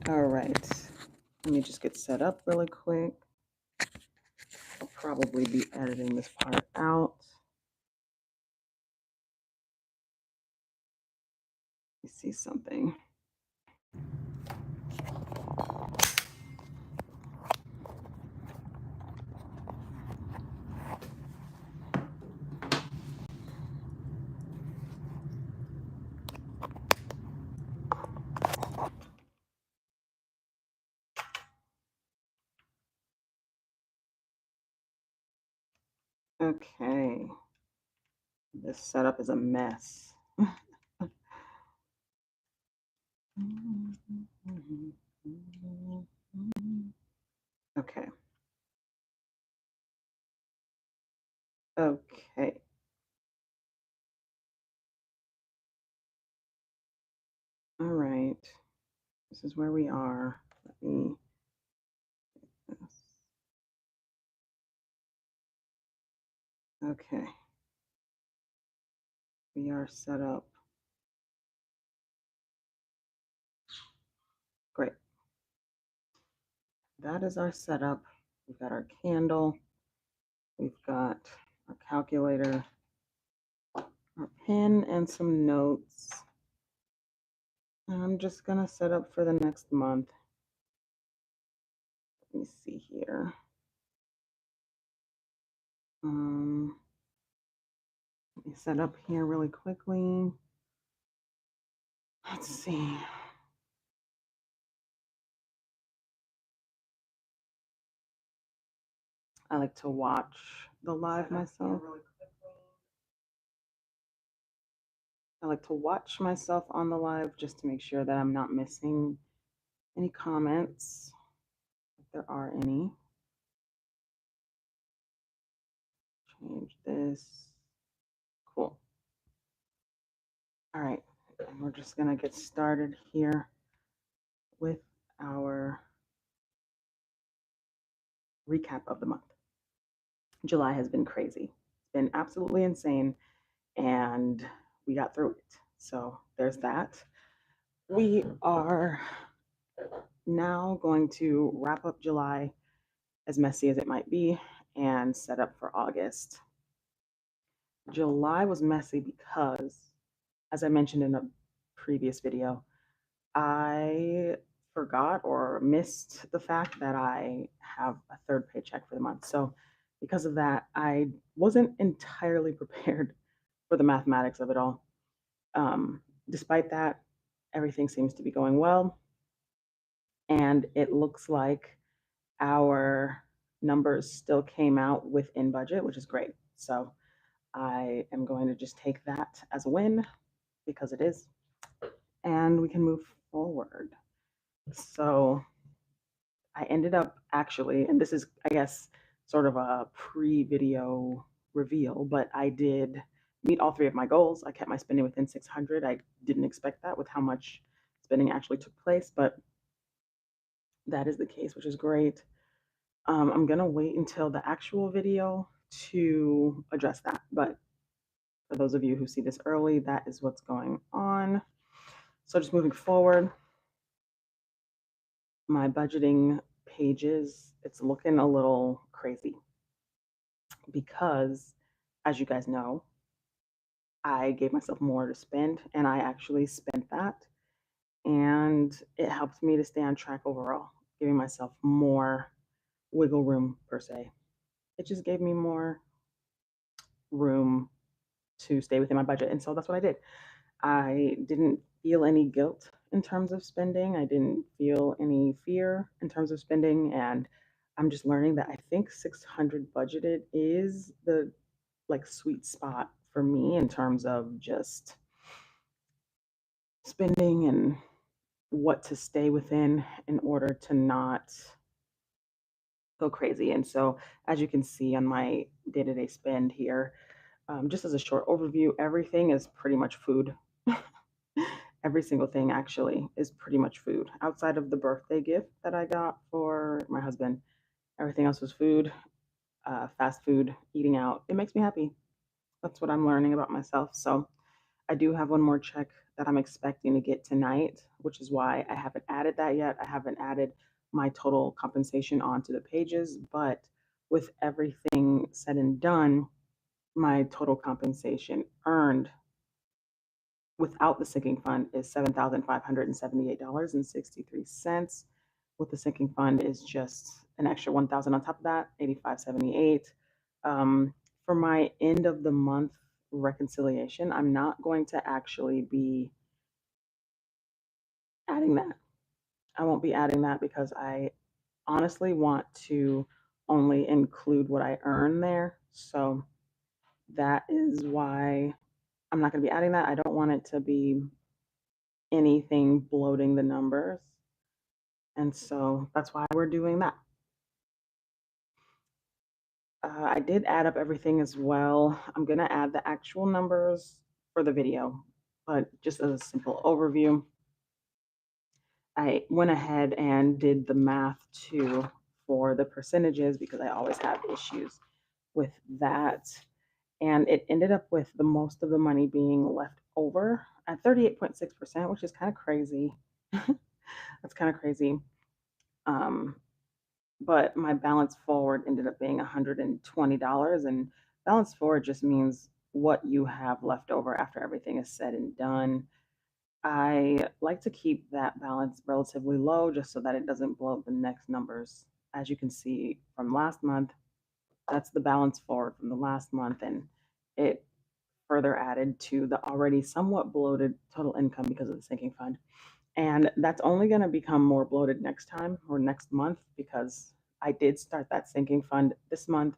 All right, let me just get set up really quick. I'll probably be editing this part out. Let me see something. Okay, this setup is a mess. Okay. Okay. All right. This is where we are. Let me. Okay. We are set up. Great. That is our setup. We've got our candle. We've got our calculator, our pen, and some notes. I'm just going to set up for the next month. Let me see here. Let me set up here really quickly. Let's see. I like to watch the live myself. I like to watch myself on the live just to make sure that I'm not missing any comments, if there are any. Change this. Cool. All right, and we're just gonna get started here with our recap of the month. July has been crazy. It's been absolutely insane, and we got through it. So there's that. We are now going to wrap up July, as messy as it might be, and set up for August. July was messy because, as I mentioned in a previous video, I forgot or missed the fact that I have a third paycheck for the month. So, because of that, I wasn't entirely prepared for the mathematics of it all. Despite that, everything seems to be going well. And it looks like our numbers still came out within budget, which is great. So, I am going to just take that as a win because it is, and we can move forward. So I ended up actually, and this is, I guess, sort of a pre-video reveal, but I did meet all three of my goals. I kept my spending within 600. I didn't expect that with how much spending actually took place, but that is the case, which is great. I'm gonna wait until the actual video to address that, but for those of you who see this early, that is what's going on. So just moving forward, my budgeting pages, it's looking a little crazy because, as you guys know, I gave myself more to spend and I actually spent that. And it helped me to stay on track overall, giving myself more wiggle room per se. It just gave me more room to stay within my budget. And so that's what I did. I didn't feel any guilt in terms of spending. I didn't feel any fear in terms of spending. And I'm just learning that I think 600 budgeted is the like sweet spot for me in terms of just spending and what to stay within in order to not go crazy. And so, as you can see on my day-to-day spend here, just as a short overview, everything is pretty much food. Every single thing actually is pretty much food. Outside of the birthday gift that I got for my husband, everything else was food, fast food, eating out. It makes me happy. That's what I'm learning about myself. So I I do have one more check that I'm expecting to get tonight, which is why I haven't added that yet. I haven't added my total compensation onto the pages, but with everything said and done, my total compensation earned without the sinking fund is $7,578.63. With the sinking fund is just an extra 1,000 on top of that, 85.78. For my end of the month reconciliation, I'm not going to actually be adding that. I won't be adding that because I honestly want to only include what I earn there. So that is why I'm not going to be adding that. I don't want it to be anything bloating the numbers. And so that's why we're doing that. I did add up everything as well. I'm going to add the actual numbers for the video, but just as a simple overview, I went ahead and did the math too for the percentages because I always have issues with that. And it ended up with the most of the money being left over at 38.6%, which is kind of crazy. That's kind of crazy. But my balance forward ended up being $120. And balance forward just means what you have left over after everything is said and done. I like to keep that balance relatively low just so that it doesn't blow up the next numbers. As you can see from last month, that's the balance forward from the last month, and it further added to the already somewhat bloated total income because of the sinking fund. And that's only going to become more bloated next time or next month because I did start that sinking fund this month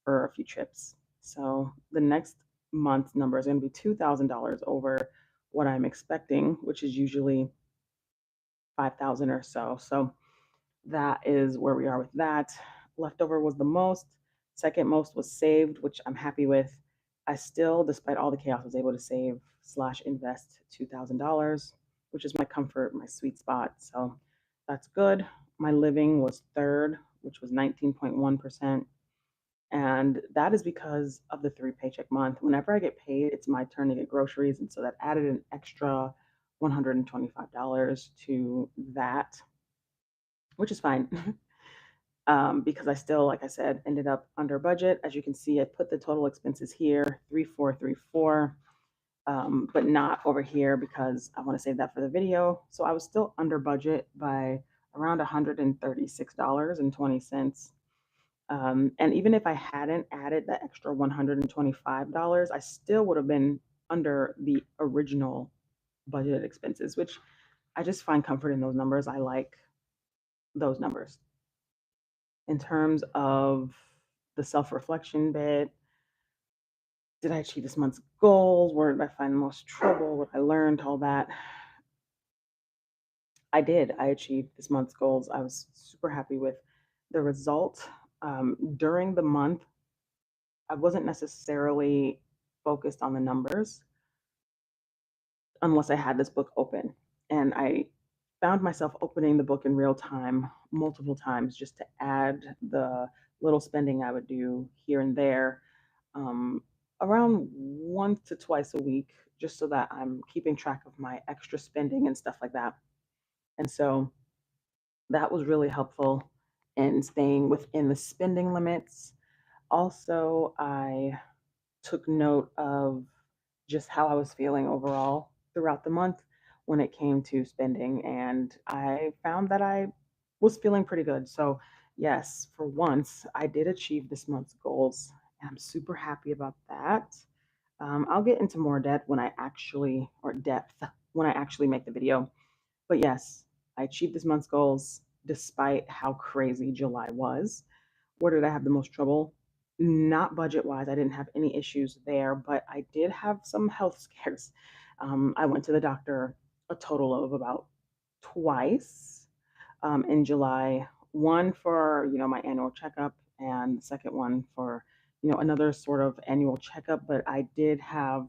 for a few trips. So the next month's number is going to be $2,000 over what I'm expecting, which is usually 5,000 or so. So that is where we are with that. Leftover was the most. Second most was saved, which I'm happy with. I still, despite all the chaos, was able to save slash invest $2,000, which is my comfort, my sweet spot. So that's good. My living was third, which was 19.1%. And that is because of the 3 paycheck month. Whenever I get paid, it's my turn to get groceries. And so that added an extra $125 to that, which is fine. Because I still, like I said, ended up under budget. As you can see, I put the total expenses here, 3,434, but not over here because I want to save that for the video. So I was still under budget by around $136.20. And even if I hadn't added that extra $125, I still would have been under the original budgeted expenses, which I just find comfort in those numbers. I like those numbers. In terms of the self-reflection bit, did I achieve this month's goals? Where did I find the most trouble? What I learned, all that. I did. I achieved this month's goals. I was super happy with the result. During the month, I wasn't necessarily focused on the numbers unless I had this book open. And I found myself opening the book in real time multiple times just to add the little spending I would do here and there, around once to twice a week, just so that I'm keeping track of my extra spending and stuff like that. And so that was really helpful in staying within the spending limits. Also, I took note of just how I was feeling overall throughout the month when it came to spending, and I found that I was feeling pretty good. So, yes, for once, I did achieve this month's goals, and I'm super happy about that. I'll get into more depth when I actually, or depth, when I actually make the video. But yes, I achieved this month's goals despite how crazy July was. Where did I have the most trouble? Not budget wise, I didn't have any issues there, but I did have some health scares. I went to the doctor a total of about twice in July. One for my annual checkup, and the second one for another sort of annual checkup. But I did have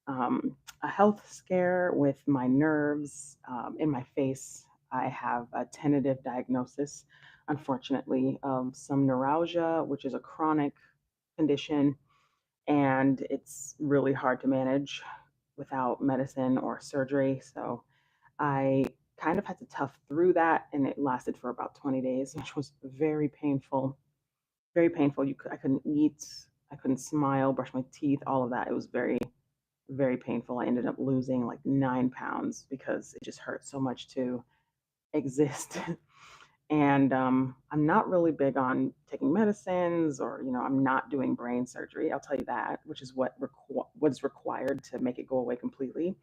a health scare with my nerves in my face. I have a tentative diagnosis, unfortunately, of some neuralgia, which is a chronic condition, and it's really hard to manage. without medicine or surgery. So I kind of had to tough through that, and it lasted for about 20 days, which was very painful. Very painful. I couldn't eat, I couldn't smile, brush my teeth, all of that. It was very, very painful. I ended up losing like 9 pounds because it just hurt so much to exist. And I'm not really big on taking medicines, or I'm not doing brain surgery. I'll tell you that, which is what's required to make it go away completely.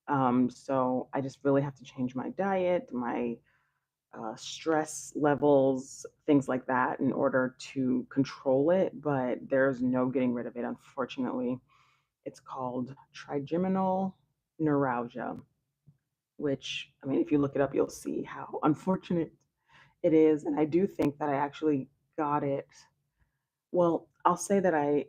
So I just really have to change my diet, my stress levels, things like that, in order to control it. But there's no getting rid of it, unfortunately. It's called trigeminal neuralgia, which, I mean, if you look it up, you'll see how unfortunate it is. And I do think that I actually got it. Well, I'll say that I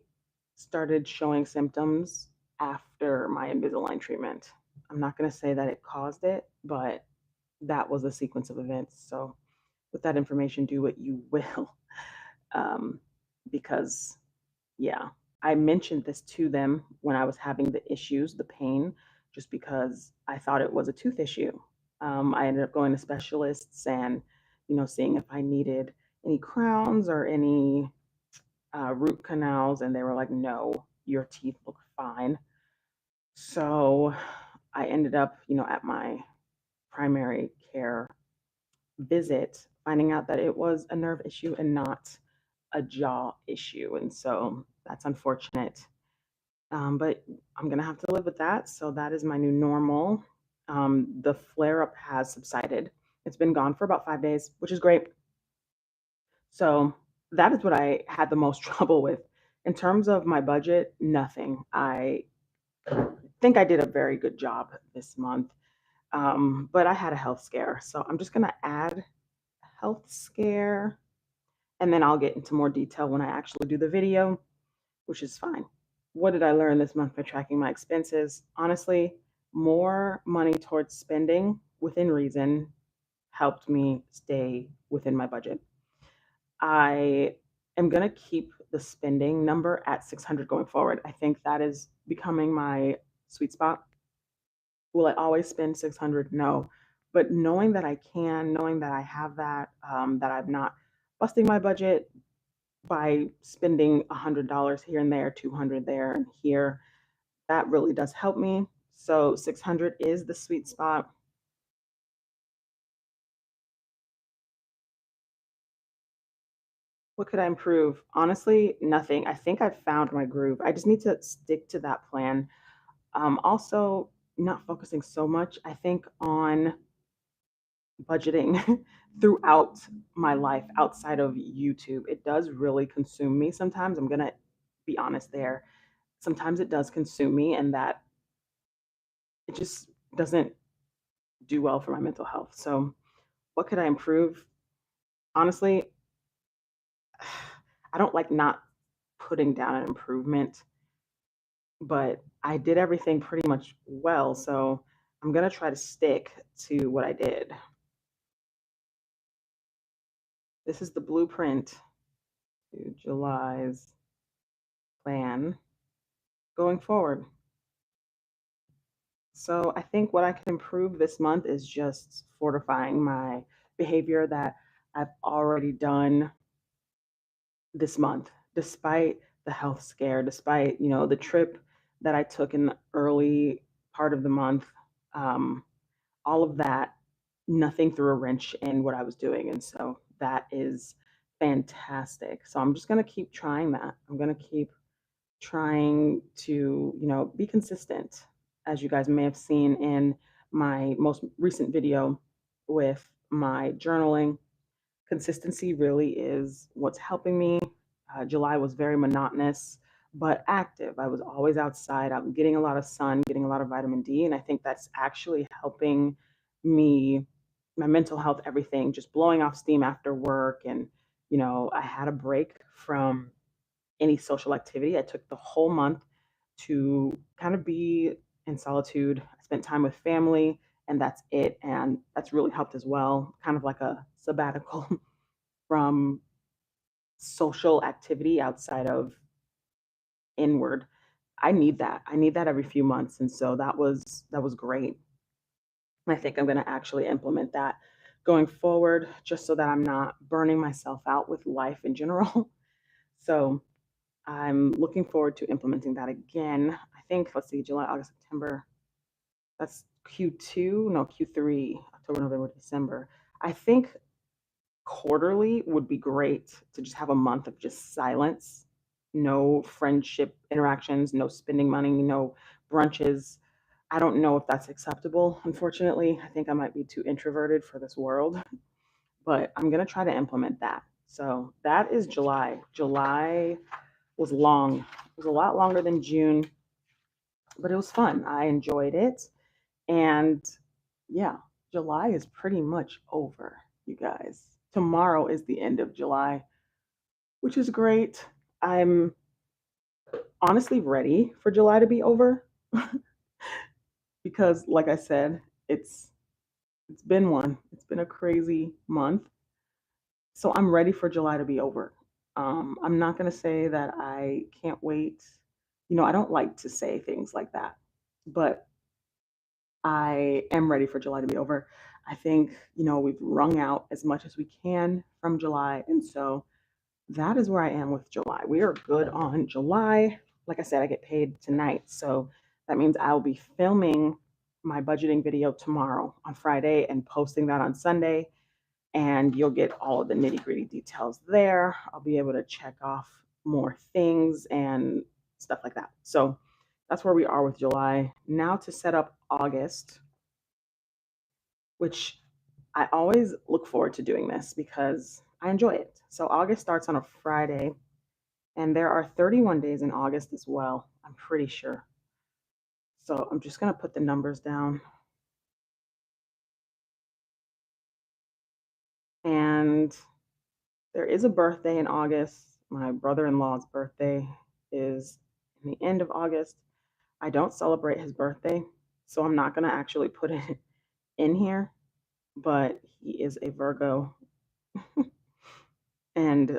started showing symptoms after my Invisalign treatment. I'm not going to say that it caused it, but that was a sequence of events. So, with that information, do what you will. Um, because, yeah, I mentioned this to them when I was having the issues, the pain, just because I thought it was a tooth issue. I ended up going to specialists and, seeing if I needed any crowns or any root canals, and they were like, no, your teeth look fine. So I ended up, at my primary care visit, finding out that it was a nerve issue and not a jaw issue. And so that's unfortunate. But I'm going to have to live with that. So that is my new normal. The flare up has subsided. It's been gone for about 5 days, which is great. So that is what I had the most trouble with. In terms of my budget, nothing. I think I did a very good job this month. But I had a health scare. So I'm just going to add health scare, and then I'll get into more detail when I actually do the video, which is fine. What did I learn this month by tracking my expenses? Honestly, more money towards spending within reason helped me stay within my budget. I am going to keep the spending number at 600 going forward. I think that is becoming my sweet spot. Will I always spend 600? No. But knowing that I can, knowing that I have that, that I'm not busting my budget by spending $100 here and there, 200 there and here, that really does help me. So 600 is the sweet spot. What could I improve? Honestly, nothing. I think I've found my groove. I just need to stick to that plan. Also, not focusing so much, I think, on budgeting throughout my life outside of YouTube. It does really consume me sometimes. I'm going to be honest there. Sometimes it does consume me, and that it just doesn't do well for my mental health. So, what could I improve? Honestly, I don't like not putting down an improvement, but I did everything pretty much well. So, I'm going to try to stick to what I did. This is the blueprint to July's plan going forward. So I think what I can improve this month is just fortifying my behavior that I've already done this month, despite the health scare, despite, the trip that I took in the early part of the month, um, all of that, nothing threw a wrench in what I was doing. And so that is fantastic. So I'm just going to keep trying that. I'm going to keep trying to, be consistent, as you guys may have seen in my most recent video with my journaling. Consistency really is what's helping me. July was very monotonous, but active. I was always outside. I'm getting a lot of sun, getting a lot of vitamin D, and I think that's actually helping me, my mental health, everything, just blowing off steam after work. And, I had a break from any social activity. I took the whole month to kind of be in solitude. I spent time with family, and that's it. And that's really helped as well, kind of like a sabbatical from social activity outside of inward. I need that. I need that every few months, and so that was great. I think I'm going to actually implement that going forward, just so that I'm not burning myself out with life in general. So I'm looking forward to implementing that again. I think, let's see, July, August, September. That's Q2, no, Q3, October, November, December. I think quarterly would be great to just have a month of just silence, no friendship interactions, no spending money, no brunches. I don't know if that's acceptable, unfortunately. I think I might be too introverted for this world, but I'm going to try to implement that. So that is July. July was long. It was a lot longer than June, but it was fun. I enjoyed it. And yeah, July is pretty much over, you guys. Tomorrow is the end of July, which is great. I'm honestly ready for July to be over because like I said, it's been one. It's been a crazy month. So I'm ready for July to be over. I'm not going to say that I can't wait. I don't like to say things like that, but I am ready for July to be over. I think, we've wrung out as much as we can from July. And so that is where I am with July. We are good on July. Like I said, I get paid tonight. So that means I'll be filming my budgeting video tomorrow on Friday and posting that on Sunday. And you'll get all of the nitty gritty details there. I'll be able to check off more things and stuff like that. So that's where we are with July. Now to set up August, which I always look forward to doing this because I enjoy it. So August starts on a Friday, and there are 31 days in August as well, I'm pretty sure. So I'm just going to put the numbers down. And there is a birthday in August. My brother-in-law's birthday is in the end of August. I don't celebrate his birthday, so I'm not going to actually put it in here, but he is a Virgo. And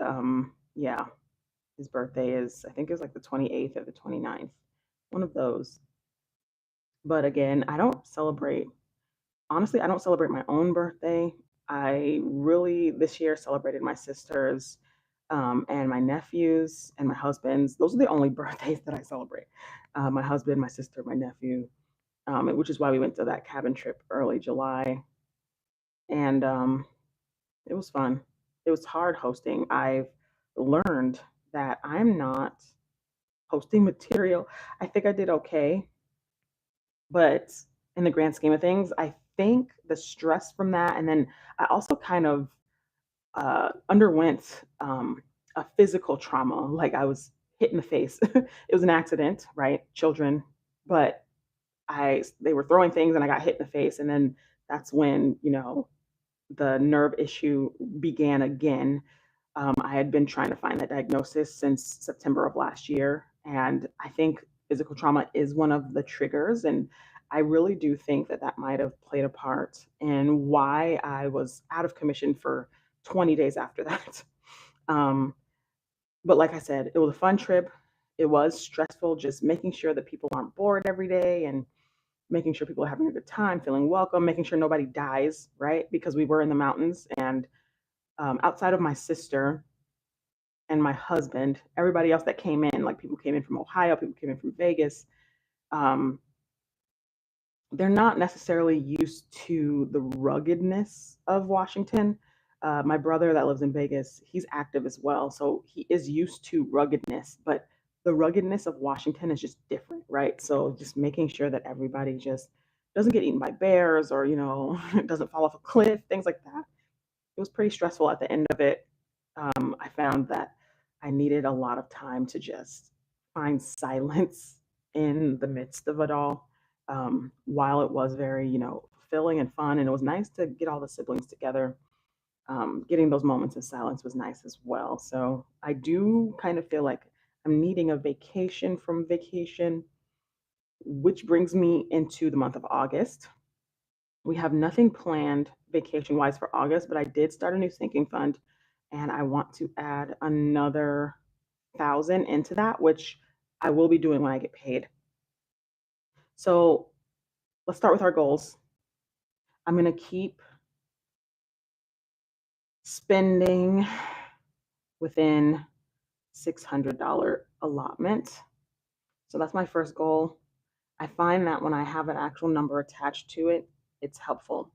yeah, his birthday is, I think it's like the 28th or the 29th, one of those. But again, I don't celebrate, honestly, I don't celebrate my own birthday. I really, this year, celebrated my sister's and my nephew's and my husband's. Those are the only birthdays that I celebrate. My husband, my sister, my nephew, which is why we went to that cabin trip early July. And it was fun. It was hard hosting. I've learned that I'm not hosting material. I think I did okay, but in the grand scheme of things, I think the stress from that, and then I also kind of underwent a physical trauma. Like I was hit in the face. It was an accident, right? Children, but they were throwing things, and I got hit in the face, and then that's when the nerve issue began again. I had been trying to find that diagnosis since September of last year, and I think physical trauma is one of the triggers. And I really do think that that might have played a part in why I was out of commission for 20 days after that. Um, but like I said, it was a fun trip. It was stressful, just making sure that people aren't bored every day and making sure people are having a good time, feeling welcome, making sure nobody dies, right? Because we were in the mountains, and outside of my sister and my husband, everybody else that came in, like people came in from Ohio, people came in from Vegas, um, they're not necessarily used to the ruggedness of Washington. My brother that lives in Vegas, he's active as well. So he is used to ruggedness, but the ruggedness of Washington is just different, right? So just making sure that everybody just doesn't get eaten by bears or, doesn't fall off a cliff, things like that. It was pretty stressful at the end of it. I found that I needed a lot of time to just find silence in the midst of it all. While it was very, fulfilling and fun, and it was nice to get all the siblings together. Getting those moments of silence was nice as well. So I do kind of feel like I'm needing a vacation from vacation, which brings me into the month of August. We have nothing planned vacation wise for August, but I did start a new sinking fund, and I want to add another 1,000 into that, which I will be doing when I get paid. So let's start with our goals. I'm going to keep spending within $600 allotment. So that's my first goal. I find that when I have an actual number attached to it, it's helpful.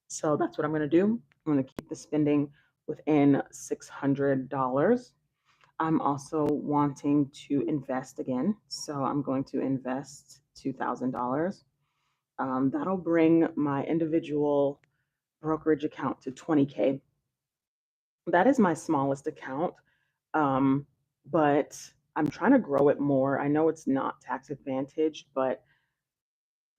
So that's what I'm going to do. I'm going to keep the spending within $600. I'm also wanting to invest again. So I'm going to invest $2,000. That'll bring my individual brokerage account to 20K. That is my smallest account, um, but I'm trying to grow it more. I know it's not tax advantaged, but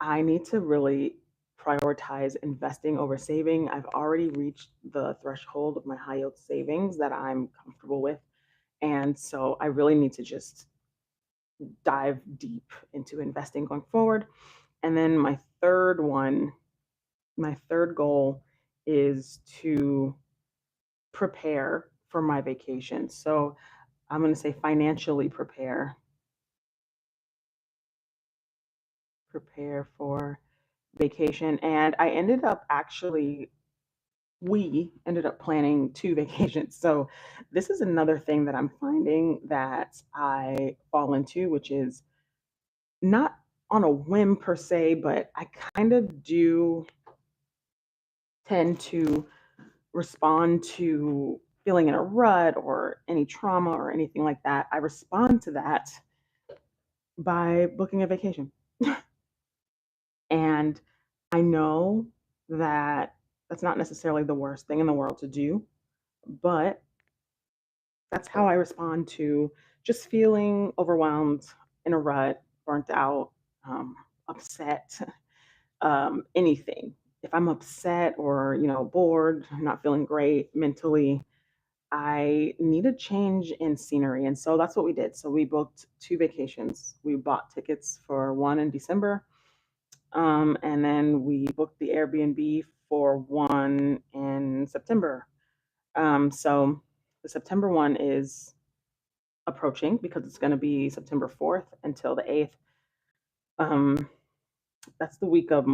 I need to really prioritize investing over saving. I've already reached the threshold of my high yield savings that I'm comfortable with. And so I really need to just dive deep into investing going forward. And then my third goal is to prepare for my vacation. So I'm going to say financially prepare for vacation. And we ended up planning two vacations. So this is another thing that I'm finding that I fall into, which is not on a whim per se, but I kind of do tend to respond to feeling in a rut or any trauma or anything like that. I respond to that by booking a vacation. And I know that that's not necessarily the worst thing in the world to do, but that's how I respond to just feeling overwhelmed, in a rut, burnt out, upset, anything. If I'm upset or, bored, not feeling great mentally, I need a change in scenery. And so that's what we did. So we booked two vacations. We bought tickets for one in December, and then we booked the Airbnb for one in September. So the September one is approaching because it's going to be September 4th until the 8th. Um, that's the week of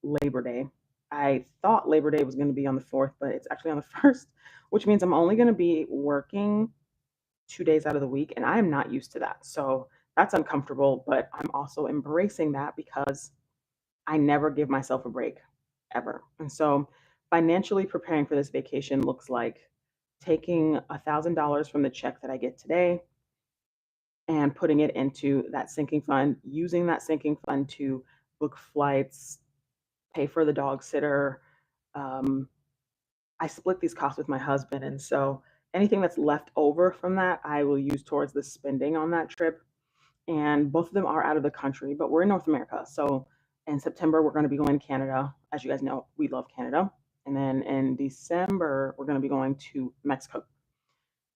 Labor Day. I thought Labor Day was going to be on the 4th, but it's actually on the 1st, which means I'm only going to be working 2 days out of the week, and I am not used to that. So that's uncomfortable, but I'm also embracing that because I never give myself a break ever. And so financially preparing for this vacation looks like taking $1,000 from the check that I get today and putting it into that sinking fund, using that sinking fund to book flights, pay for the dog sitter. Um, I split these costs with my husband. And so anything that's left over from that, I will use towards the spending on that trip. And both of them are out of the country, but we're in North America. So in September, we're going to be going to Canada. As you guys know, we love Canada. And then in December, we're going to be going to Mexico.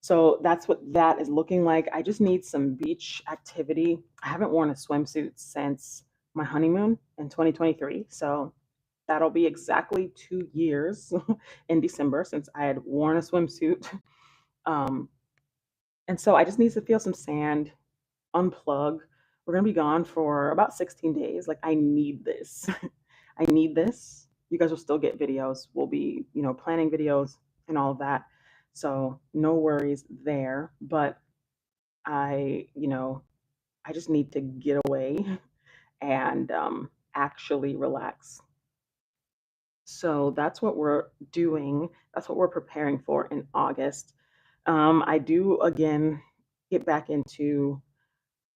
So that's what that is looking like. I just need some beach activity. I haven't worn a swimsuit since my honeymoon in 2023. So that'll be exactly 2 years in December since I had worn a swimsuit. Um, and so I just need to feel some sand, unplug. We're going to be gone for about 16 days. Like, I need this. I need this. You guys will still get videos. We'll be, planning videos and all of that. So no worries there. But I just need to get away and actually relax. So that's what we're doing. That's what we're preparing for in August. I do again get back into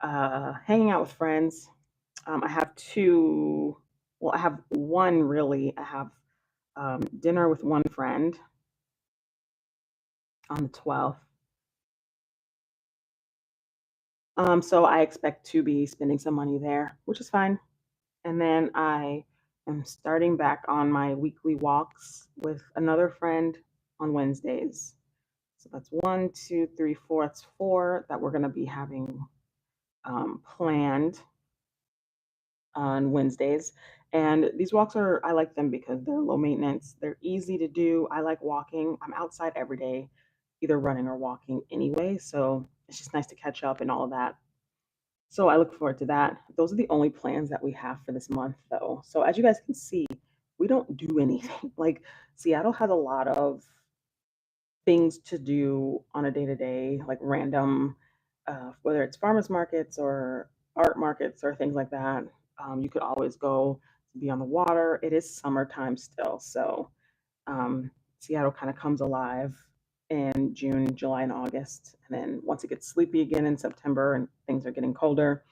hanging out with friends. I have two, well, I have one really. I have dinner with one friend on the 12th. So I expect to be spending some money there, which is fine. And then I am starting back on my weekly walks with another friend on Wednesdays. So that's one, two, three, four. That's four that we're going to be having planned on Wednesdays. And these walks I like them because they're low maintenance, they're easy to do. I like walking. I'm outside every day, either running or walking anyway. So it's just nice to catch up and all of that. So I look forward to that. Those are the only plans that we have for this month, though. So as you guys can see, we don't do anything. Like Seattle has a lot of things to do on a day to day, like random, whether it's farmers markets or art markets or things like that. You could always go to be on the water. It is summertime still, so um, Seattle kind of comes alive in June, July, and August. And then once it gets sleepy again in September and things are getting colder,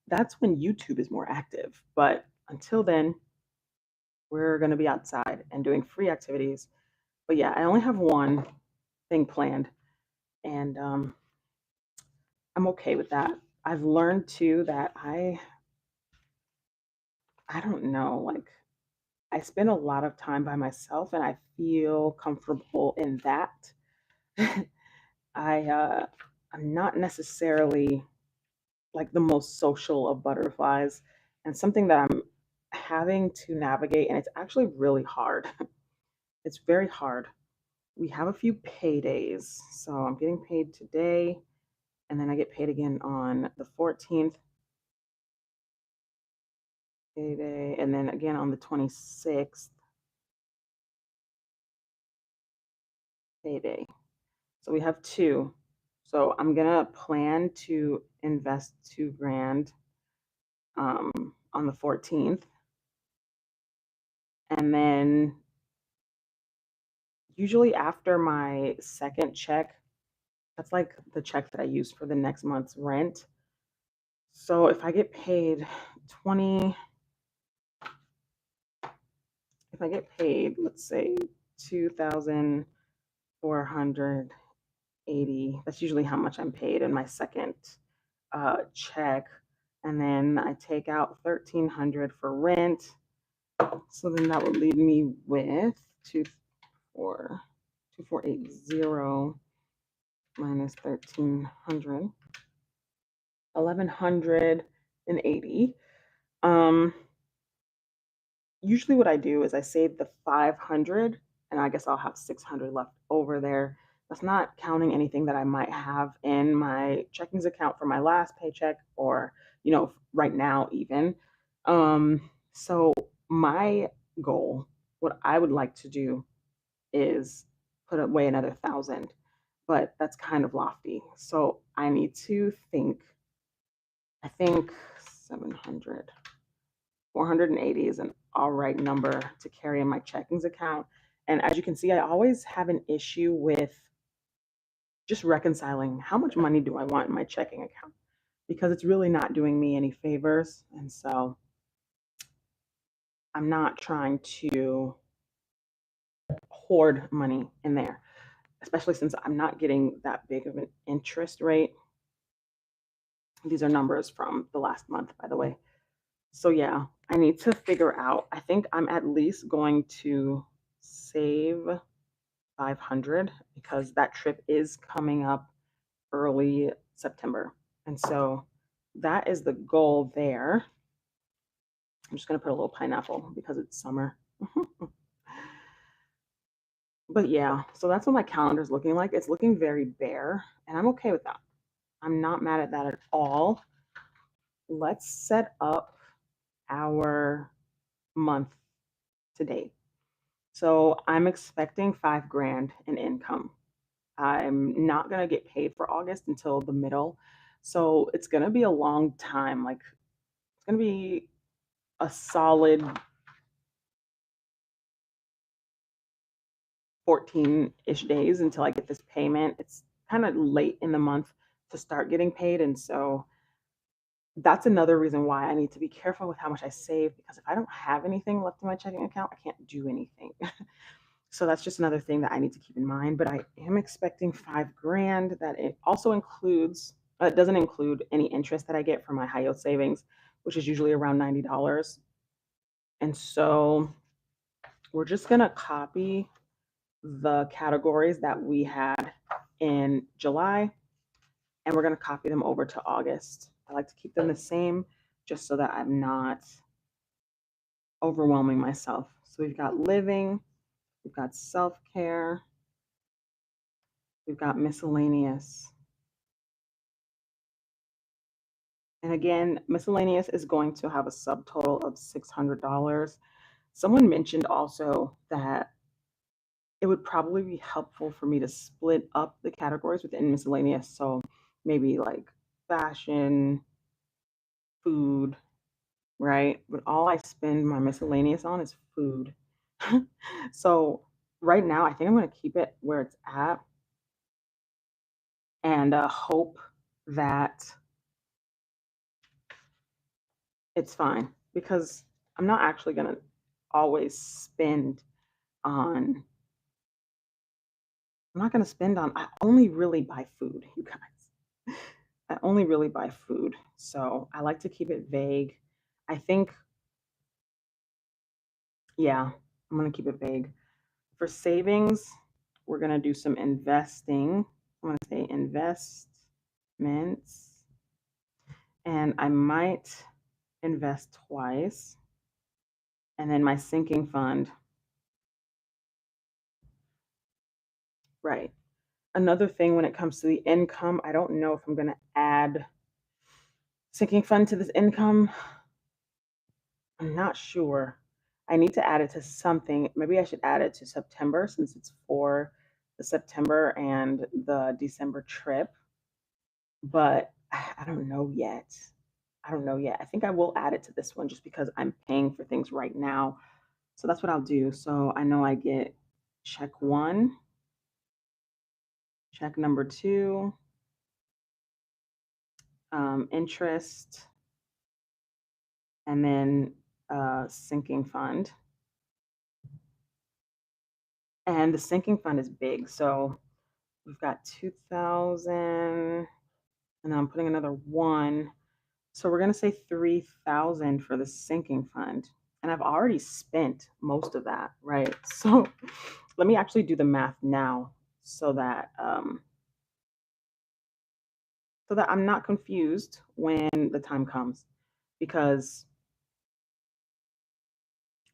that's when YouTube is more active. But until then, we're going to be outside and doing free activities. But yeah, I only have one thing planned, and I'm okay with that. I've learned too that I don't know, like I spend a lot of time by myself, and I feel comfortable in that. I I'm not necessarily like the most social of butterflies, and something that I'm having to navigate, and it's actually really hard. It's very hard. We have a few paydays, so I'm getting paid today, and then I get paid again on the 14th payday, and then again on the 26th payday. So we have two. So I'm gonna plan to invest 2 grand on the 14th, and then usually after my second check, that's like the check that I use for the next month's rent. So if I get paid 20, if I get paid, let's say 2,480, that's usually how much I'm paid in my second check. And then I take out 1,300 for rent. So then that would leave me with 2480 minus 1,300, 1,180. Um, Usually what I do is I save the 500, and I guess I'll have 600 left over there. That's not counting anything that I might have in my checkings account for my last paycheck or, right now even. So my goal, what I would like to do is put away another 1,000, but that's kind of lofty. So I need to I think 700. 480 is an all right number to carry in my checkings account. And as you can see, I always have an issue with just reconciling how much money do I want in my checking account because it's really not doing me any favors. And so I'm not trying to hoard money in there, especially since I'm not getting that big of an interest rate. These are numbers from the last month, by the way. So yeah, I need to figure out. I think I'm at least going to save 500 because that trip is coming up early September. And so that is the goal there. I'm just going to put a little pineapple because it's summer. But yeah, so that's what my calendar is looking like. It's looking very bare, and I'm okay with that. I'm not mad at that at all. Let's set up our month today. So I'm expecting 5 grand in income. I'm not going to get paid for August until the middle. So it's going to be a long time. Like, it's going to be a solid 14-ish days until I get this payment. It's kind of late in the month to start getting paid. And so that's another reason why I need to be careful with how much I save because if I don't have anything left in my checking account, I can't do anything. So that's just another thing that I need to keep in mind. But I am expecting 5 grand. That it also includes, it doesn't include any interest that I get from my high yield savings, which is usually around $90. And so we're just going to copy the categories that we had in July and we're going to copy them over to August. I like to keep them the same just so that I'm not overwhelming myself. So we've got living, we've got self-care, we've got miscellaneous, And again, miscellaneous is going to have a subtotal of $600. Someone mentioned also that it would probably be helpful for me to split up the categories within miscellaneous. So maybe like fashion, food, right? But all I spend my miscellaneous on is food. So right now, I think I'm going to keep it where it's at and hope that it's fine because I'm not actually going to always spend on, I'm not going to spend on, I only really buy food, you guys. I only really buy food. So I like to keep it vague. I think, yeah, I'm going to keep it vague. For savings, we're going to do some investing. I'm going to say investments. And I might invest twice. And then my sinking fund. Right. Another thing when it comes to the income, I don't know if I'm going to add sinking fund to this income. I'm not sure. I need to add it to something. Maybe I should add it to September since it's for the September and the December trip. But I don't know yet. I don't know yet. I think I will add it to this one just because I'm paying for things right now. So that's what I'll do. So I know I get check one, check number two, interest, and then sinking fund. And the sinking fund is big. So we've got 2,000, and I'm putting another one. So we're going to say 3,000 for the sinking fund. And I've already spent most of that, right? So let me actually do the math now so that I'm not confused when the time comes because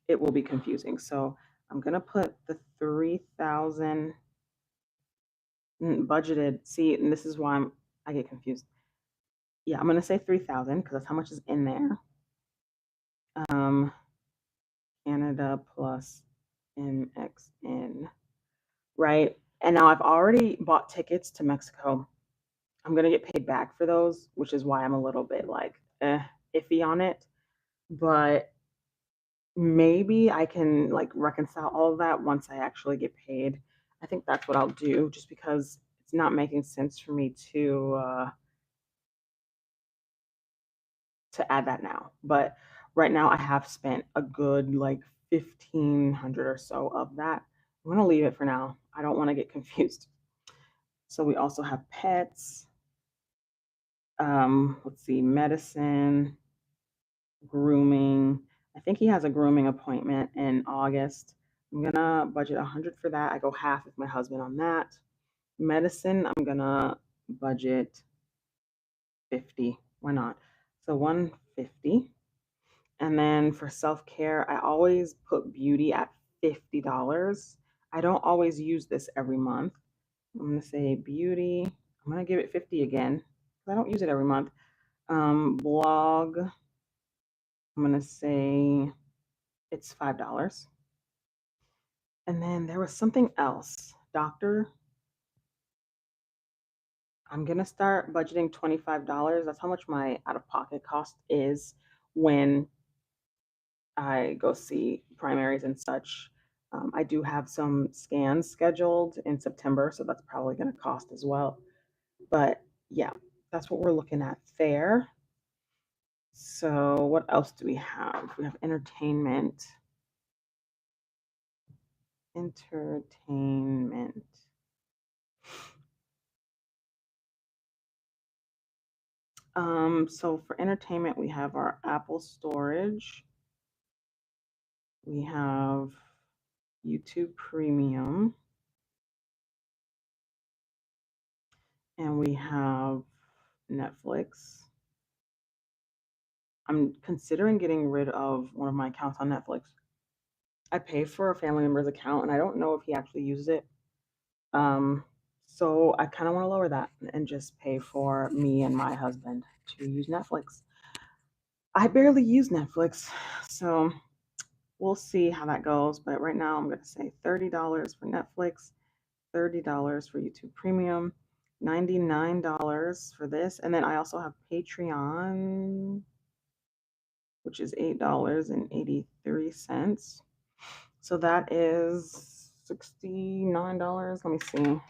it will be confusing. So I'm going to put the 3,000 budgeted. See, and this is why I get confused. Yeah, I'm going to say 3,000 because that's how much is in there. Canada plus MXN, right? And now I've already bought tickets to Mexico. I'm going to get paid back for those, which is why I'm a little bit like iffy on it. But maybe I can like reconcile all of that once I actually get paid. I think that's what I'll do just because it's not making sense for me to add that now. But right now I have spent a good like 1,500 or so of that. I'm gonna leave it for now. I don't want to get confused. So we also have pets. Let's see, medicine, grooming. I think he has a grooming appointment in August. I'm gonna budget 100 for that. I go half with my husband on that. Medicine, I'm gonna budget 50. Why not? So 150. And then for self-care, I always put beauty at $50. I don't always use this every month. I'm gonna say beauty. I'm gonna give it 50 again. I don't use it every month. Blog. I'm gonna say it's $5. And then there was something else. Doctor. I'm gonna start budgeting $25. That's how much my out-of-pocket cost is when I go see primaries and such. I do have some scans scheduled in September, so that's probably going to cost as well. But yeah, that's what we're looking at there. So what else do we have? We have entertainment. Entertainment. So for entertainment, we have our Apple storage. We have YouTube Premium. And we have Netflix. I'm considering getting rid of one of my accounts on Netflix. I pay for a family member's account, and I don't know if he actually uses it. So I kind of want to lower that and just pay for me and my husband to use Netflix. I barely use Netflix, so we'll see how that goes. But right now, I'm going to say $30 for Netflix, $30 for YouTube Premium, $99 for this. And then I also have Patreon, which is $8.83. So that is $69. Let me see.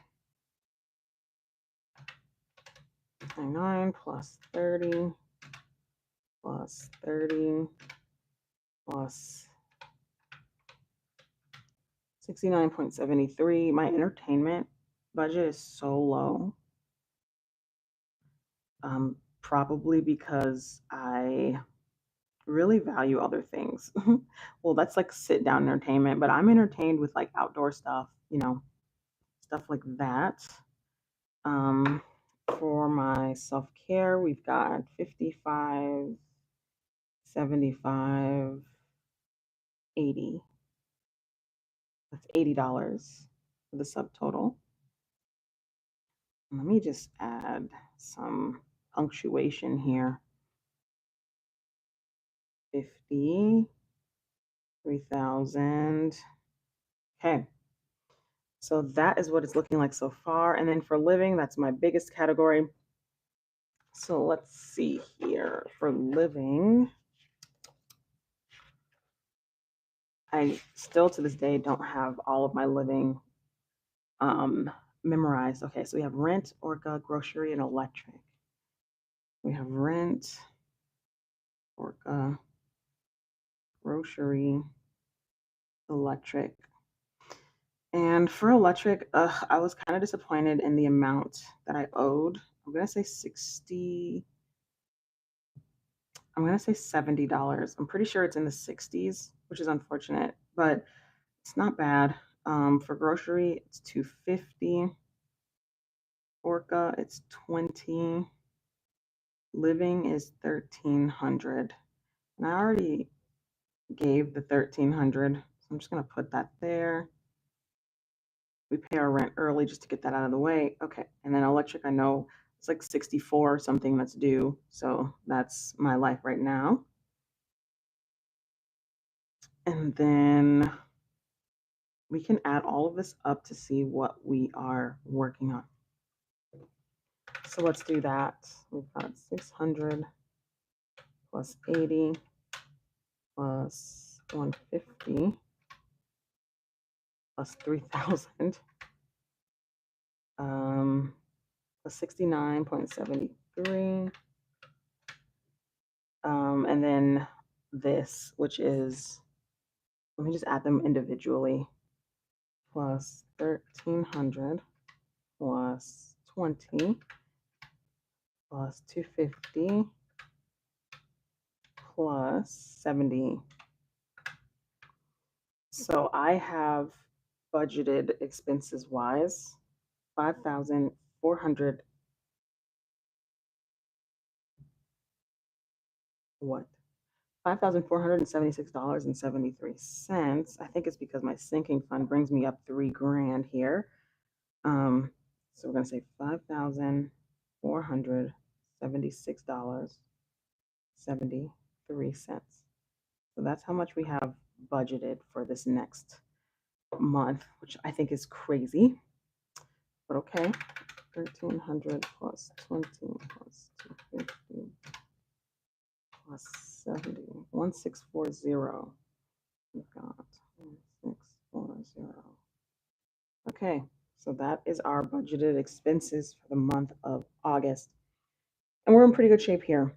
99 plus 30 plus 30 plus 69.73. My entertainment budget is so low. Probably because I really value other things. Well, that's like sit down entertainment, but I'm entertained with like outdoor stuff, stuff like that. Um, for my self care, we've got 55, 75, 80. That's $80 for the subtotal. Let me just add some punctuation here. 50, 3,000. Okay. So that is what it's looking like so far. And then for living, that's my biggest category. So let's see here. For living, I still to this day don't have all of my living memorized. Okay, so we have rent, Orca, grocery, and electric. We have rent, Orca, grocery, electric. And for electric, I was kind of disappointed in the amount that I owed. I'm gonna say 60. I'm gonna say $70. I'm pretty sure it's in the 60s, which is unfortunate, but it's not bad. For grocery, it's 250. Orca, it's 20. Living is 1,300. And I already gave the 1,300, so I'm just gonna put that there. We pay our rent early just to get that out of the way. Okay, and then electric, I know it's like 64 or something that's due, so that's my life right now. And then we can add all of this up to see what we are working on. So let's do that. We've got 600 plus 80 plus 150 plus 3,000 plus 69.73. And then this, which is, let me just add them individually, plus 1,300 plus 20 plus 250 plus 70. So I have budgeted expenses wise 5,400. What? $5,476.73. I think it's because my sinking fund brings me up $3,000 here. So we're gonna say $5,476.73. So that's how much we have budgeted for this next month, which I think is crazy. But okay, 1,300 plus 20 plus 250 plus 70, 1640. We've got 1640. Okay, so that is our budgeted expenses for the month of August. And we're in pretty good shape here.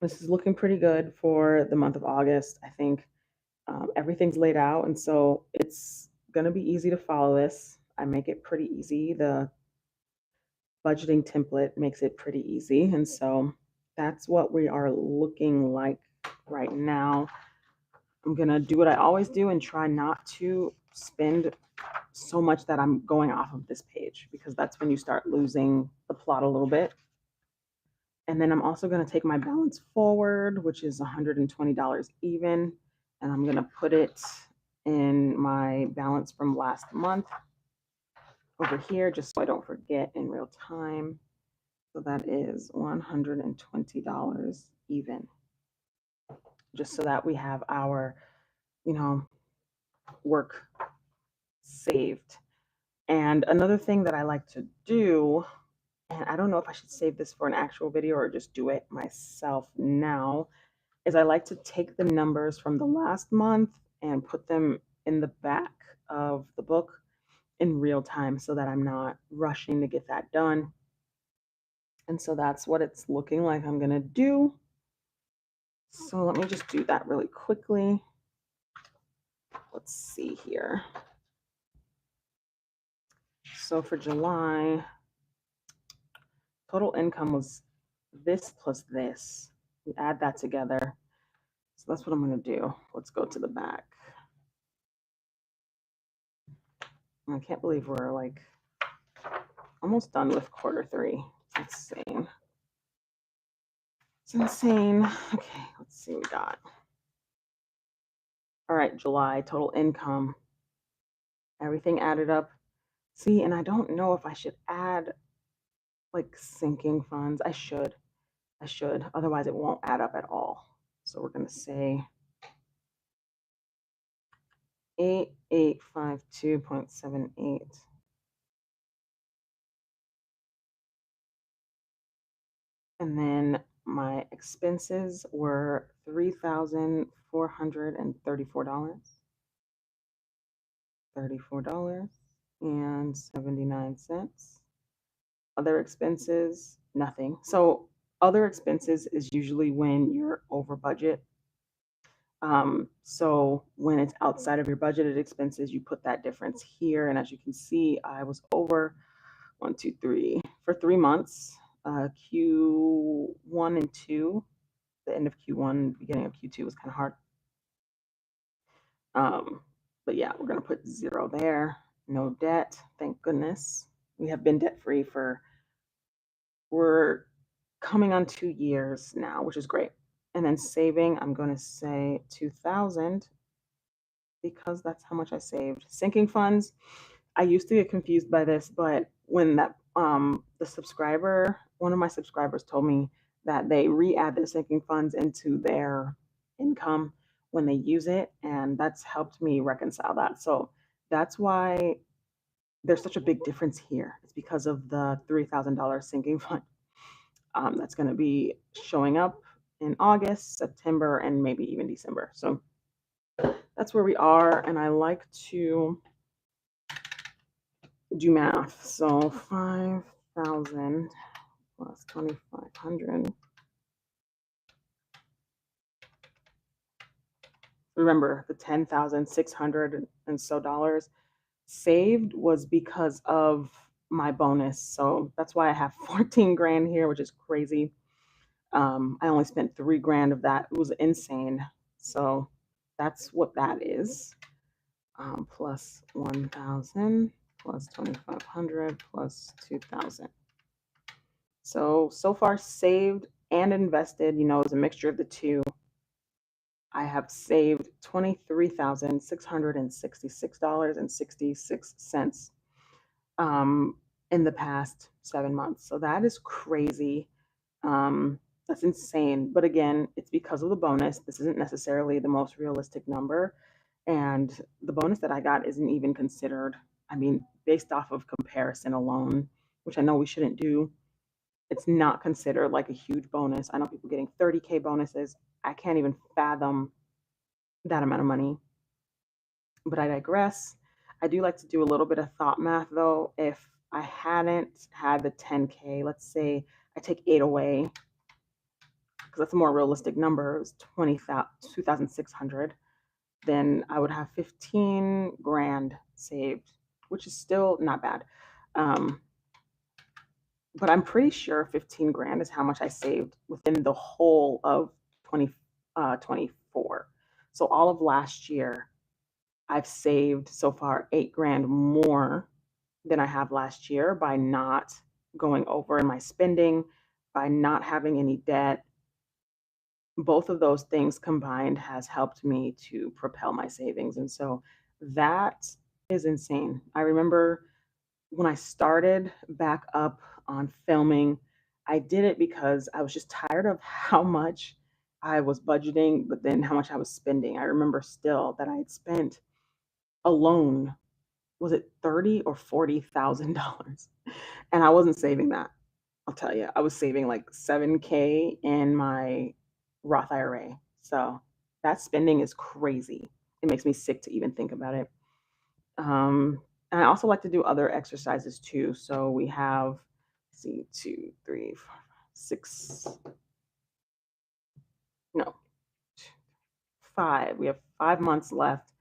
This is looking pretty good for the month of August. I think everything's laid out, and so it's going to be easy to follow this. I make it pretty easy. The budgeting template makes it pretty easy, and so that's what we are looking like right now. I'm going to do what I always do and try not to spend so much that I'm going off of this page, because that's when you start losing the plot a little bit. And then I'm also going to take my balance forward, which is $120 even, and I'm going to put it in my balance from last month. over here just so I don't forget in real time. So that is $120 even, just so that we have our, work saved. And another thing that I like to do, and I don't know if I should save this for an actual video or just do it myself now, is I like to take the numbers from the last month and put them in the back of the book in real time so that I'm not rushing to get that done. And so that's what it's looking like I'm going to do. So let me just do that really quickly. Let's see here. So for July, total income was this plus this. We add that together. So that's what I'm going to do. Let's go to the back. I can't believe we're like almost done with Q3. It's insane. It's insane. Okay, let's see what we got. All right, July, total income. Everything added up. See, and I don't know if I should add like sinking funds. I should. Otherwise, it won't add up at all. So we're going to say 8852.78. And then my expenses were $3,434. $34.79. Other expenses, nothing. So other expenses is usually when you're over budget. So when it's outside of your budgeted expenses, you put that difference here. And as you can see, I was over 1, 2, 3 for 3 months. Q1 and 2, the end of Q1, beginning of Q2 was kind of hard. But yeah, we're going to put 0 there. No debt, thank goodness. We have been debt free we're coming on 2 years now, which is great. And then saving, I'm going to say 2,000 because that's how much I saved. Sinking funds, I used to get confused by this, but when that one of my subscribers told me that they re-add their sinking funds into their income when they use it, and that's helped me reconcile that. So that's why there's such a big difference here. It's because of the $3,000 sinking fund that's going to be showing up in August, September, and maybe even December. So that's where we are, and I like to do math. So 5,000 plus 2,500. Remember, the 10,600 and so dollars saved was because of my bonus. So that's why I have 14 grand here, which is crazy. I only spent 3 grand of that. It was insane. So that's what that is. Plus 1,000 plus 2,500 plus 2,000. So far saved and invested, is a mixture of the two. I have saved $23,666.66 in the past 7 months. So that is crazy. That's insane. But again, it's because of the bonus. This isn't necessarily the most realistic number. And the bonus that I got isn't even considered, based off of comparison alone, which I know we shouldn't do. It's not considered like a huge bonus. I know people getting 30K bonuses. I can't even fathom that amount of money. But I digress. I do like to do a little bit of thought math though. If I hadn't had the 10K, let's say I take 8 away, because that's a more realistic number, it was 2,600, then I would have 15 grand saved, which is still not bad. But I'm pretty sure 15 grand is how much I saved within the whole of 2024. So all of last year, I've saved so far 8 grand more than I have last year by not going over in my spending, by not having any debt. Both of those things combined has helped me to propel my savings. And so that is insane. I remember when I started back up on filming, I did it because I was just tired of how much I was budgeting, but then how much I was spending. I remember still that I had spent alone, was it 30 or $40,000? And I wasn't saving that. I'll tell you, I was saving like 7K in my Roth IRA. So that spending is crazy. It makes me sick to even think about it. And I also like to do other exercises too. So we have, let's see, 2, 3, 4, 5, 6, no, 5. We have 5 months left.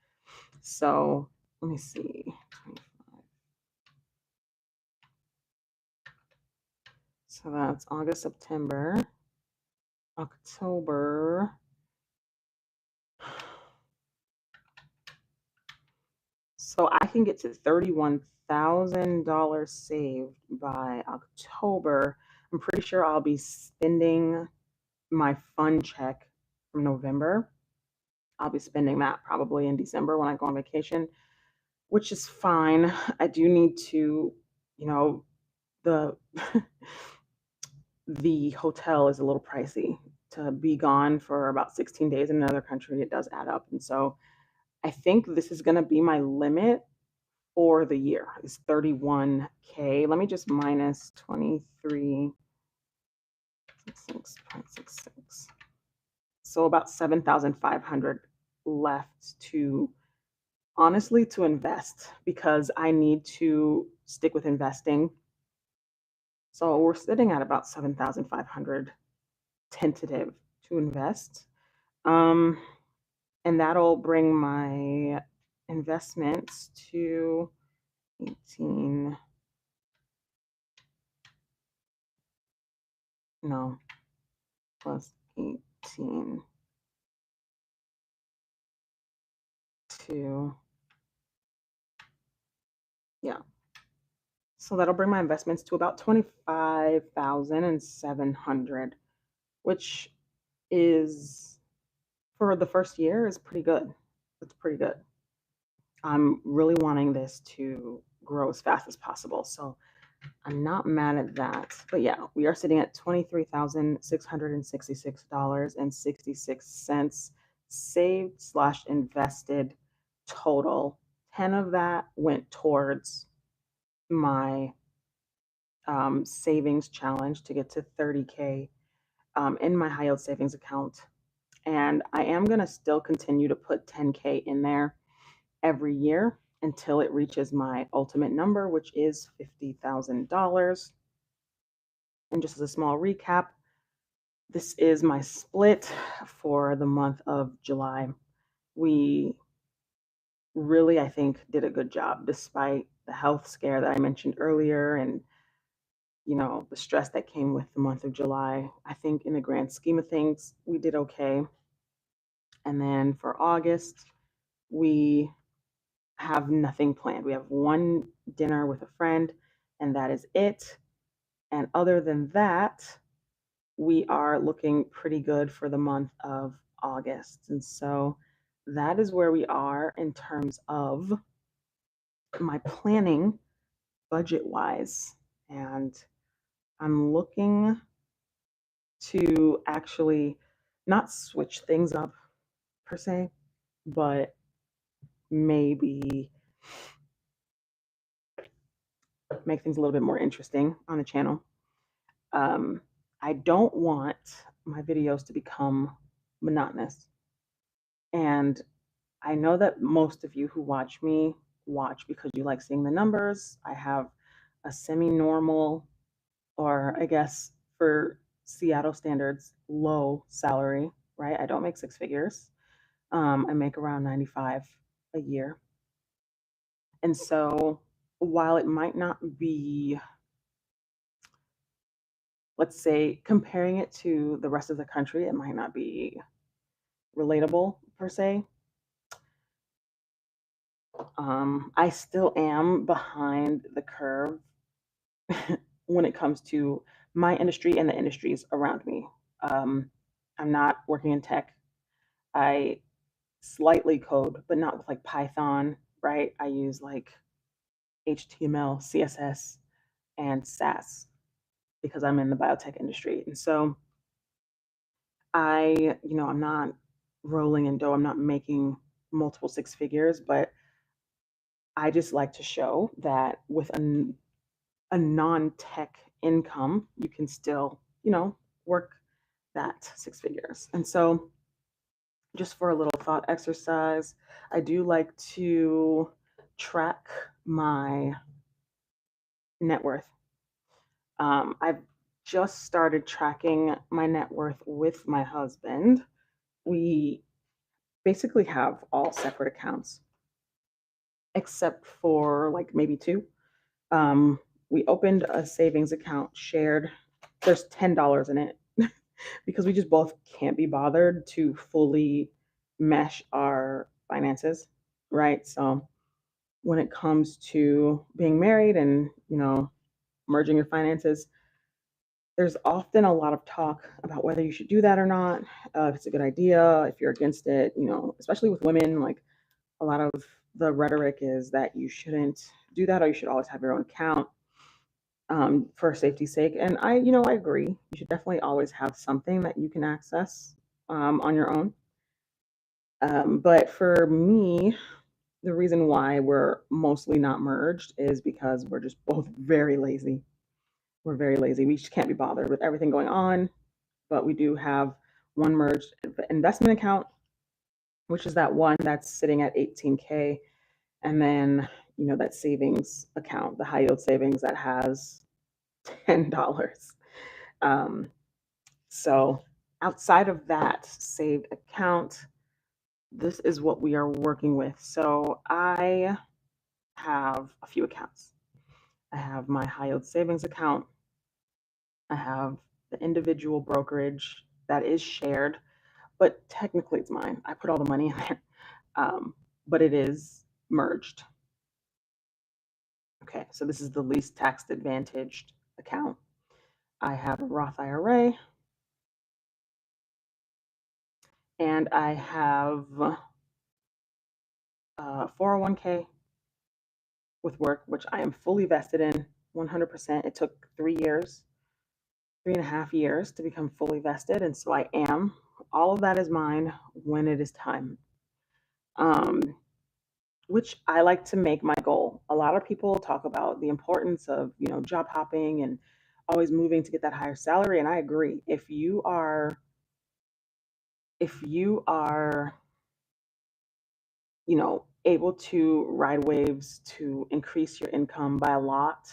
So let me see. 25. So that's August, September, October. So I can get to $31,000 saved by October. I'm pretty sure I'll be spending my fun check from November. I'll be spending that probably in December when I go on vacation, which is fine. I do need to, you know, the the hotel is a little pricey. To be gone for about 16 days in another country, it does add up. And so I think this is going to be my limit for the year is 31K. Let me just minus 23.66. So about 7,500 left to honestly to invest because I need to stick with investing. So we're sitting at about 7,500 tentative to invest. Um, and that'll bring my investments to 18, no, plus 18 to, yeah. So that'll bring my investments to about 25,700, which is for the first year is pretty good. It's pretty good. I'm really wanting this to grow as fast as possible. So I'm not mad at that. But yeah, we are sitting at $23,666.66 saved slash invested total. 10 of that went towards my savings challenge to get to 30K in my high yield savings account. And I am going to still continue to put 10K in there every year until it reaches my ultimate number, which is $50,000. And just as a small recap, this is my split for the month of July. We really, I think, did a good job despite the health scare that I mentioned earlier and the stress that came with the month of July. I think in the grand scheme of things, we did okay. And then for August, we have nothing planned. We have one dinner with a friend, and that is it. And other than that, we are looking pretty good for the month of August. And so that is where we are in terms of my planning budget wise. And I'm looking to actually not switch things up per se, but maybe make things a little bit more interesting on the channel. I don't want my videos to become monotonous. And I know that most of you who watch me watch because you like seeing the numbers. I have a semi-normal, or I guess for Seattle standards, low salary, right? I don't make six figures. I make around 95 a year. And so while it might not be, let's say, comparing it to the rest of the country, it might not be relatable per se. I still am behind the curve when it comes to my industry and the industries around me. I'm not working in tech. I slightly code, but not with like Python, right? I use like HTML, CSS, and SAS because I'm in the biotech industry. And so I'm not rolling in dough. I'm not making multiple six figures, but I just like to show that with a non-tech income, you can still, work that six figures. And so just for a little thought exercise, I do like to track my net worth. I've just started tracking my net worth with my husband. We basically have all separate accounts, except for like maybe two. Um, we opened a savings account shared. There's $10 in it because we just both can't be bothered to fully mesh our finances, right? So when it comes to being married and, merging your finances, there's often a lot of talk about whether you should do that or not, if it's a good idea, if you're against it, especially with women, like a lot of the rhetoric is that you shouldn't do that or you should always have your own account for safety's sake. And I agree. You should definitely always have something that you can access on your own. But for me, the reason why we're mostly not merged is because we're just both very lazy. We're very lazy. We just can't be bothered with everything going on. But we do have one merged investment account, which is that one that's sitting at 18K. And then, that savings account, the high yield savings that has $10. Um, so outside of that saved account, this is what we are working with. So I have a few accounts. I have my high yield savings account. I have the individual brokerage that is shared, but technically it's mine. I put all the money in there, but it is merged. Okay, so this is the least tax advantaged account. I have a Roth IRA, and I have 401k with work, which I am fully vested in 100%. It took 3 years, 3.5 years to become fully vested. And so I am. All of that is mine when it is time, um, which I like to make my goal. A lot of people talk about the importance of, job hopping and always moving to get that higher salary. And I agree. If you are able to ride waves to increase your income by a lot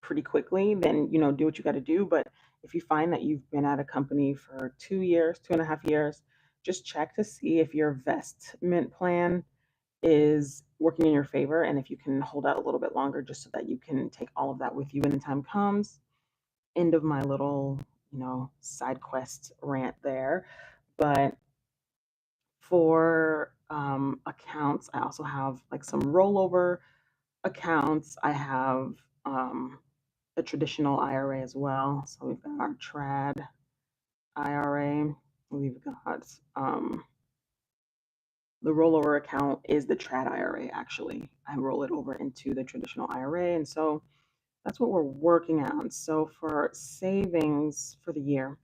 pretty quickly, then, do what you got to do. But if you find that you've been at a company for 2 years, 2.5 years, just check to see if your investment plan is working in your favor and if you can hold out a little bit longer just so that you can take all of that with you when the time comes. End of my little, side quest rant there. But for accounts, I also have like some rollover accounts. I have a traditional IRA as well. So we've got our trad IRA. We've got the rollover account is the trad IRA actually. I roll it over into the traditional IRA. And so that's what we're working on. So for savings for the year,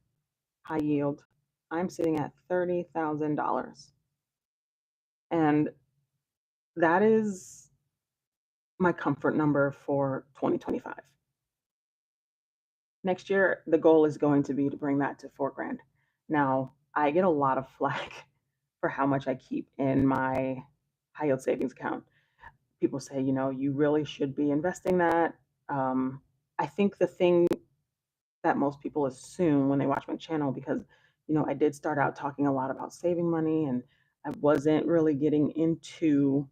high yield, I'm sitting at $30,000. And that is my comfort number for 2025. Next year, the goal is going to be to bring that to 4 grand. Now, I get a lot of flack for how much I keep in my high yield savings account. People say, you really should be investing that. I think the thing that most people assume when they watch my channel, because, I did start out talking a lot about saving money and I wasn't really getting into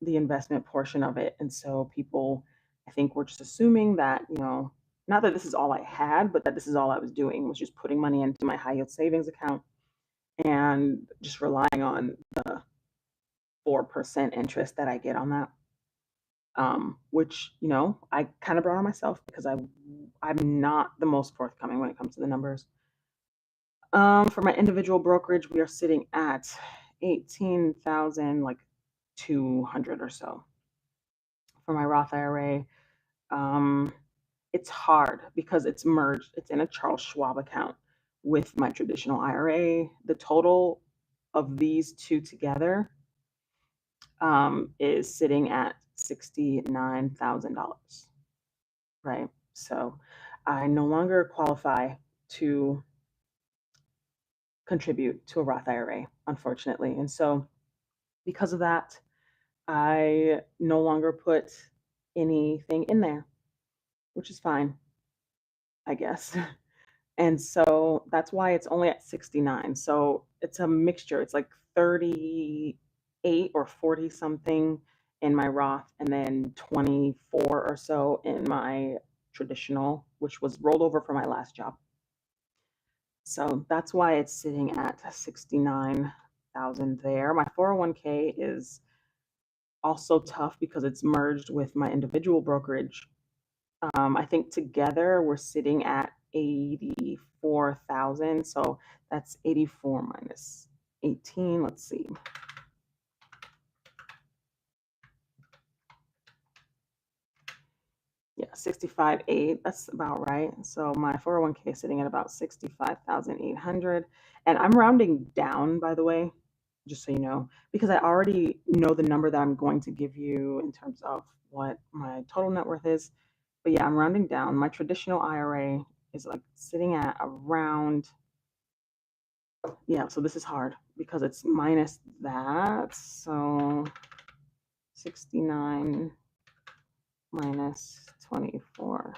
the investment portion of it. And so people, I think, were just assuming that, not that this is all I had, but that this is all I was doing was just putting money into my high yield savings account and just relying on the 4% interest that I get on that. Which, I kind of brought on myself because I'm not the most forthcoming when it comes to the numbers. For my individual brokerage, we are sitting at 18,000, like 200 or so. for my Roth IRA. It's hard because it's merged. It's in a Charles Schwab account with my traditional IRA. The total of these two together is sitting at $69,000, right? So I no longer qualify to contribute to a Roth IRA, unfortunately. And so because of that, I no longer put anything in there, which is fine, I guess. And so that's why it's only at 69. So it's a mixture. It's like 38 or 40 something in my Roth, and then 24 or so in my traditional, which was rolled over from my last job. So that's why it's sitting at 69,000 there. My 401k is also tough because it's merged with my individual brokerage. I think together we're sitting at 84,000. So that's 84 minus 18. Let's see. Yeah, 65.8. That's about right. So my 401k is sitting at about 65,800. And I'm rounding down, by the way, just so you know, because I already know the number that I'm going to give you in terms of what my total net worth is. But yeah, I'm rounding down. My traditional IRA is like sitting at around, yeah, so this is hard because it's minus that. So 69 minus 24,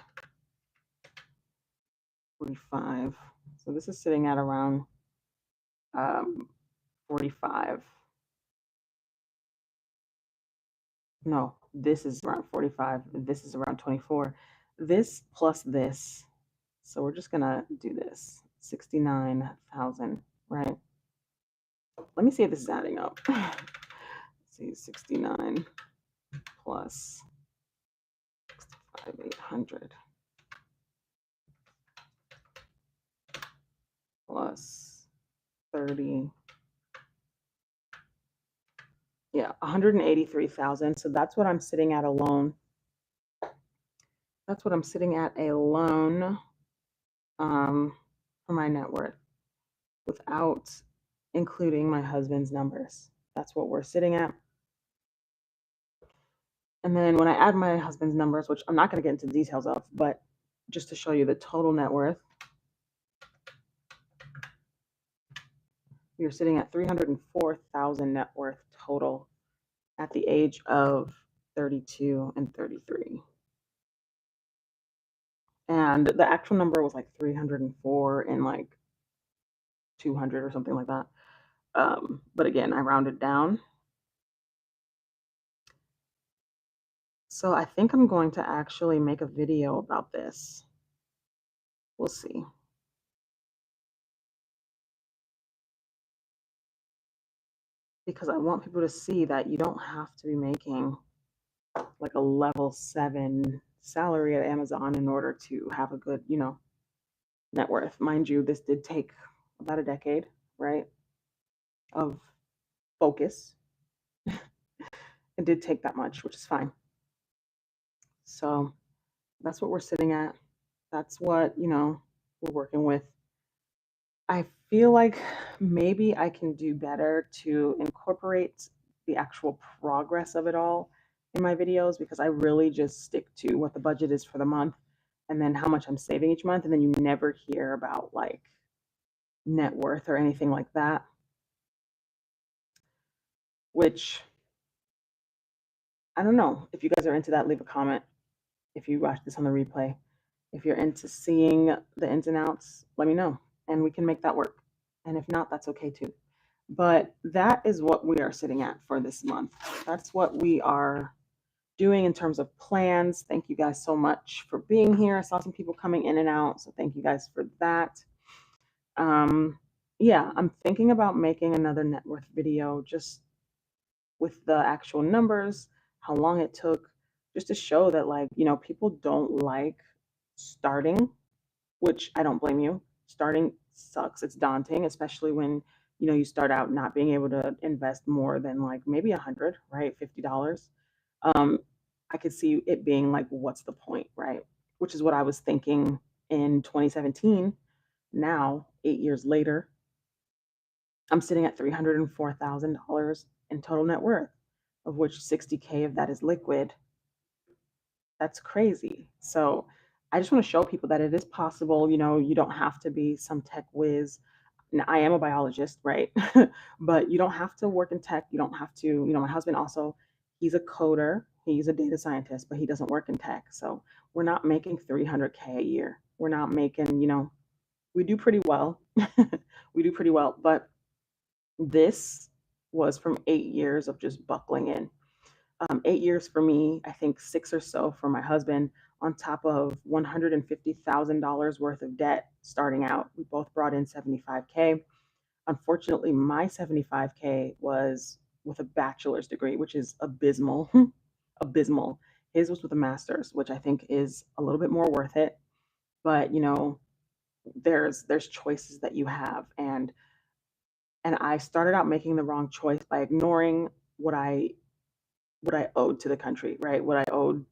45. So this is sitting at around 45. No, this is around 45. This is around 24. This plus this. So we're just going to do this. 69,000, right? Let me see if this is adding up. Let's see, 69 plus 65,800 plus 30. Yeah, 183,000. So that's what I'm sitting at alone. That's what I'm sitting at alone for my net worth without including my husband's numbers. That's what we're sitting at. And then when I add my husband's numbers, which I'm not going to get into the details of, but just to show you the total net worth, we are sitting at 304,000 net worth total at the age of 32 and 33. And the actual number was like 304 and like 200 or something like that. But again, I rounded down. So I think I'm going to actually make a video about this. We'll see. Because I want people to see that you don't have to be making like a level 7 salary at Amazon in order to have a good, net worth. Mind you, this did take about a decade, right, of focus. It did take that much, which is fine. So that's what we're sitting at. That's what, we're working with. I feel like maybe I can do better to incorporate the actual progress of it all in my videos, because I really just stick to what the budget is for the month and then how much I'm saving each month. And then you never hear about like net worth or anything like that, which I don't know. If you guys are into that, leave a comment. If you watch this on the replay, if you're into seeing the ins and outs, let me know and we can make that work. And if not, that's okay too. But that is what we are sitting at for this month. That's what we are doing in terms of plans. Thank you guys so much for being here. I saw some people coming in and out, so thank you guys for that. Yeah, I'm thinking about making another net worth video just with the actual numbers, how long it took, just to show that, like, people don't like starting, which I don't blame you. Starting sucks. It's daunting, especially when you start out not being able to invest more than like maybe 100, right? $50. I could see it being like, what's the point, right? Which is what I was thinking in 2017. Now, 8 years later, I'm sitting at $304,000 in total net worth, of which 60K of that is liquid. That's crazy. So I just want to show people that it is possible. You don't have to be some tech whiz. Now, I am a biologist, right? But you don't have to work in tech. You don't have to, my husband also, he's a coder, he's a data scientist, but he doesn't work in tech. So we're not making 300K a year. We're not making, we do pretty well. We do pretty well. But this was from 8 years of just buckling in. 8 years for me, I think six or so for my husband, on top of $150,000 worth of debt starting out. We both brought in 75K. Unfortunately, my 75K was with a bachelor's degree, which is abysmal. Abysmal. His was with a master's, which I think is a little bit more worth it. But there's choices that you have, and I started out making the wrong choice by ignoring what I owed to the country, right? What I owed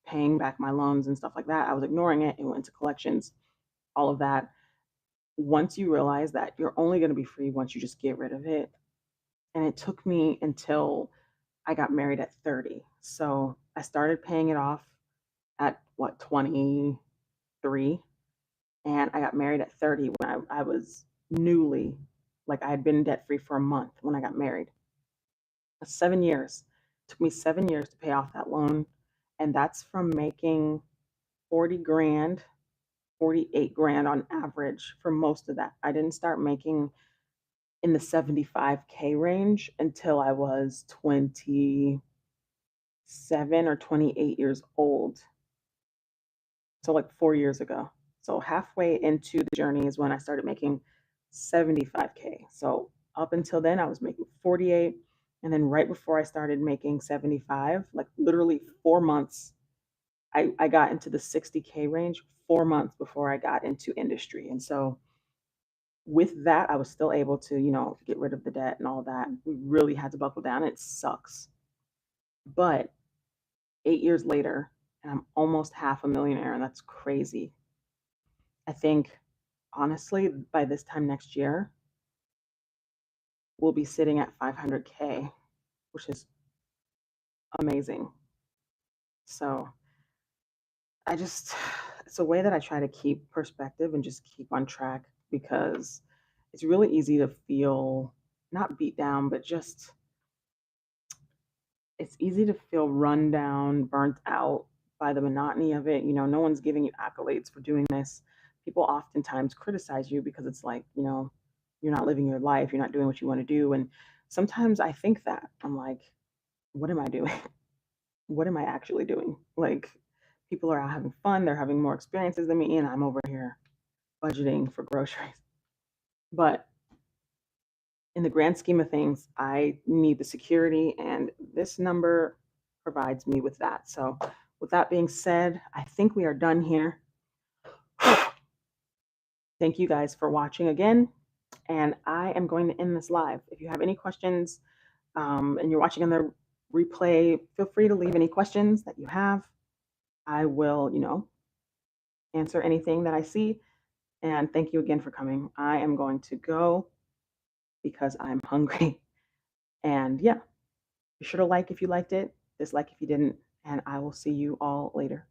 paying back my loans and stuff like that. I was ignoring it. It went to collections, all of that. Once you realize that you're only going to be free once you just get rid of it. And it took me until I got married at 30. So I started paying it off at what, 23? And I got married at 30 when I was newly, like I had been debt free for a month when I got married. 7 years. It took me 7 years to pay off that loan. And that's from making 40 grand, 48 grand on average for most of that. I didn't start making in the 75K range until I was 27 or 28 years old. So like 4 years ago. So halfway into the journey is when I started making 75K. So up until then, I was making 48. And then right before I started making 75, like literally 4 months, I got into the 60K range 4 months before I got into industry. And so with that, I was still able to, get rid of the debt and all that. We really had to buckle down. It sucks. But 8 years later, and I'm almost half a millionaire, and that's crazy. I think, honestly, by this time next year, we'll be sitting at 500K, which is amazing. So it's a way that I try to keep perspective and just keep on track, because it's really easy to feel not beat down, but just it's easy to feel run down, burnt out by the monotony of it. No one's giving you accolades for doing this. People oftentimes criticize you because it's like, you're not living your life, you're not doing what you want to do. And sometimes I think that I'm like, what am I doing? What am I actually doing? Like, people are out having fun, they're having more experiences than me, and I'm over here budgeting for groceries. But in the grand scheme of things, I need the security, and this number provides me with that. So, with that being said, I think we are done here. Thank you guys for watching again, and I am going to end this live. If you have any questions, and you're watching on the replay, feel free to leave any questions that you have. I will, answer anything that I see. And thank you again for coming. I am going to go because I'm hungry. And yeah, be sure to like if you liked it, dislike if you didn't, and I will see you all later.